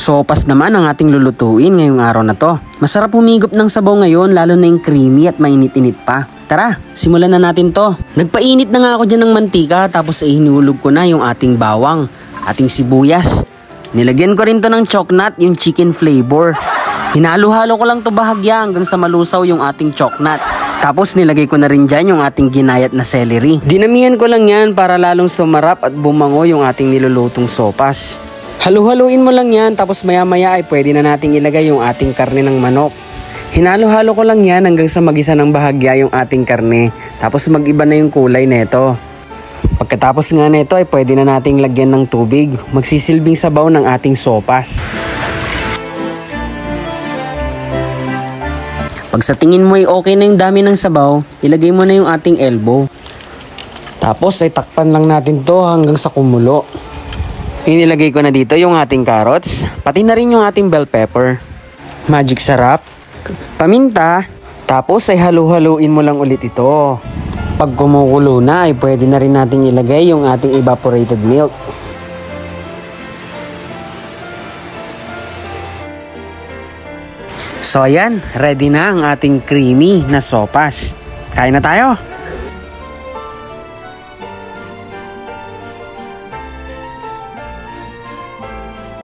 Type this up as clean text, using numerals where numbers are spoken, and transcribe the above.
Sopas naman ang ating lulutuin ngayong araw na to. Masarap humigop ng sabaw ngayon, lalo na yung creamy at mainit-init pa. Tara, simulan na natin to. Nagpainit na nga ako dyan ng mantika, tapos hinulog ko na yung ating bawang, ating sibuyas. Nilagyan ko rin to ng choknat, yung chicken flavor. Hinalo-halo ko lang to bahagya hanggang sa malusaw yung ating choknat. Tapos nilagay ko na rin dyan yung ating ginayat na celery. Dinamihan ko lang yan para lalong sumarap at bumango yung ating nilulutong sopas. Halu-haluin mo lang yan, tapos maya-maya ay pwede na nating ilagay yung ating karne ng manok. Hinalo-halo ko lang yan hanggang sa magisa ng bahagya yung ating karne. Tapos mag-iba na yung kulay neto. Pagkatapos nga neto ay pwede na nating lagyan ng tubig. Magsisilbing sabaw ng ating sopas. Pag sa tingin mo ay okay na yung dami ng sabaw, ilagay mo na yung ating elbow. Tapos ay takpan lang natin to hanggang sa kumulo. Inilagay ko na dito yung ating carrots, pati na rin yung ating bell pepper, magic sarap, paminta, tapos ay halu-haluin mo lang ulit ito. Pag kumukulo na ay pwede na rin nating ilagay yung ating evaporated milk. So ayan, ready na ang ating creamy na sopas. Kain na tayo!